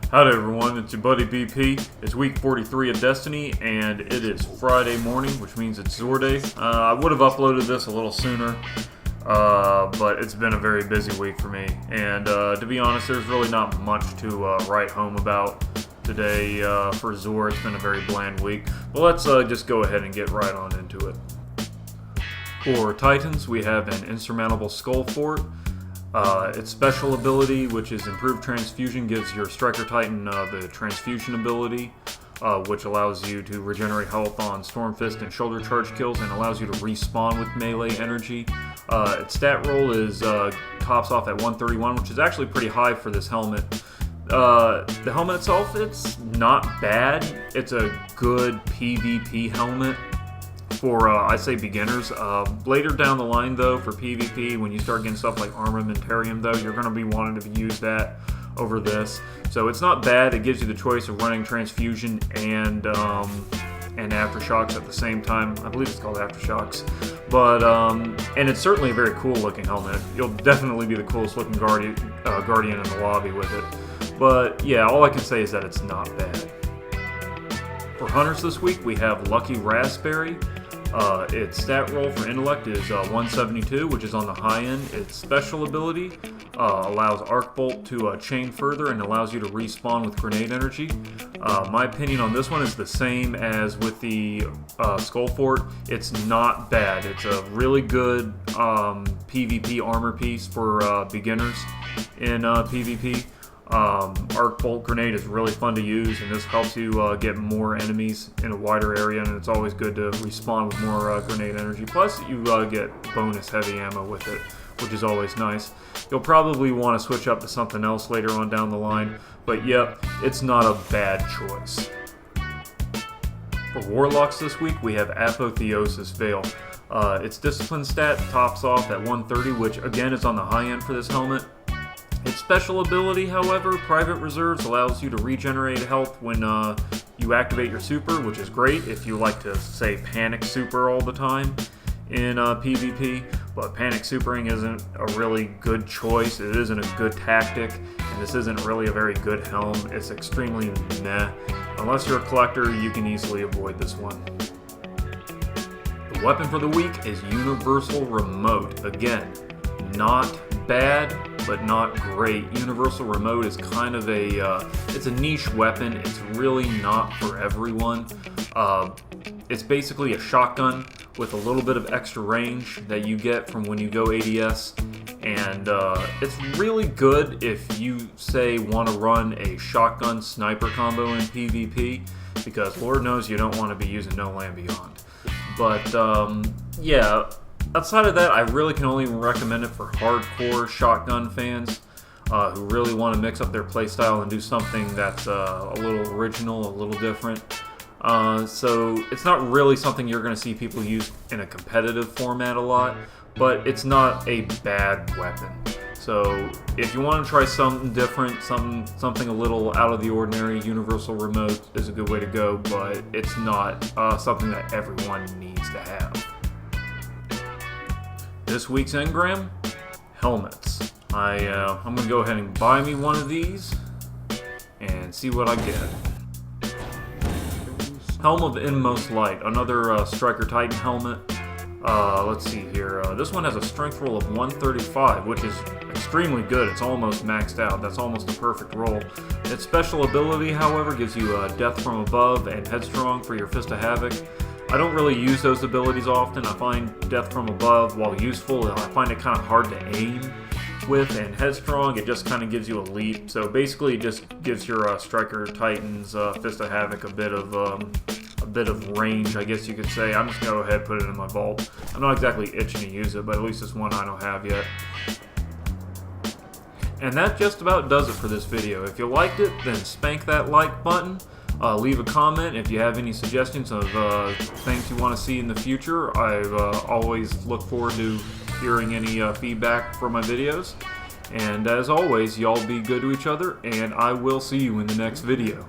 Howdy everyone, it's your buddy BP. It's week 43 of Destiny, and it is Friday morning, which means it's XUR day. I would have uploaded this a little sooner, but it's been a very busy week for me. And to be honest, there's really not much to write home about today for XUR. It's been a very bland week. But let's just go ahead and get right on into it. For Titans, we have an insurmountable skull fort. Its special ability, which is Improved Transfusion, gives your Striker Titan the Transfusion ability, which allows you to regenerate health on Stormfist and Shoulder Charge kills and allows you to respawn with melee energy. Its stat roll is tops off at 131, which is actually pretty high for this helmet. The helmet itself, it's not bad. It's a good PvP helmet for, I say, beginners. Later down the line, though, for PvP, when you start getting stuff like Armamentarium, though, you're going to be wanting to use that over this. So it's not bad. It gives you the choice of running Transfusion and Aftershocks at the same time. I believe it's called Aftershocks. But, and it's certainly a very cool-looking helmet. You'll definitely be the coolest-looking guardian in the lobby with it. But, yeah, all I can say is that it's not bad. For Hunters this week, we have Lucky Raspberry. Its stat roll for Intellect is 172, which is on the high end. Its special ability allows Arc Bolt to chain further and allows you to respawn with grenade energy. My opinion on this one is the same as with the Skull Fort. It's not bad. It's a really good PvP armor piece for beginners in PvP. Arc Bolt Grenade is really fun to use, and this helps you get more enemies in a wider area, and it's always good to respawn with more grenade energy. Plus, you get bonus heavy ammo with it, which is always nice. You'll probably want to switch up to something else later on down the line, but yep, it's not a bad choice. For Warlocks this week, we have Apotheosis Veil. Its Discipline stat tops off at 130, which again is on the high end for this helmet. Its special ability, however, Private Reserves, allows you to regenerate health when you activate your super, which is great if you like to, say, panic super all the time in PvP. But panic supering isn't a really good choice. It isn't a good tactic, and this isn't really a very good helm. It's extremely meh. Unless you're a collector, you can easily avoid this one. The weapon for the week is Universal Remote. Again, not bad, but not great. Universal Remote is kind of it's a niche weapon. It's really not for everyone. It's basically a shotgun with a little bit of extra range that you get from when you go ADS, and it's really good if you, say, want to run a shotgun sniper combo in PvP, because Lord knows you don't want to be using No Land Beyond. But yeah, outside of that, I really can only recommend it for hardcore shotgun fans who really want to mix up their playstyle and do something that's a little original, a little different. So it's not really something you're going to see people use in a competitive format a lot, but it's not a bad weapon. So if you want to try something different, something a little out of the ordinary, Universal Remote is a good way to go, but it's not something that everyone needs to have. This week's Engram, helmets. I'm going to go ahead and buy me one of these and see what I get. Helm of Inmost Light, another Striker Titan helmet. Let's see here. This one has a strength roll of 135, which is extremely good. It's almost maxed out. That's almost a perfect roll. Its special ability, however, gives you Death from Above and Headstrong for your Fist of Havoc. I don't really use those abilities often. I find Death from Above, while useful, I find it kind of hard to aim with, and Headstrong, it just kind of gives you a leap. So basically it just gives your Striker Titan's Fist of Havoc a bit of range, I guess you could say. I'm just going to go ahead and put it in my vault. I'm not exactly itching to use it, but at least it's one I don't have yet. And that just about does it for this video. If you liked it, then spank that like button. Leave a comment if you have any suggestions of things you want to see in the future. I always look forward to hearing any feedback for my videos. And as always, y'all be good to each other, and I will see you in the next video.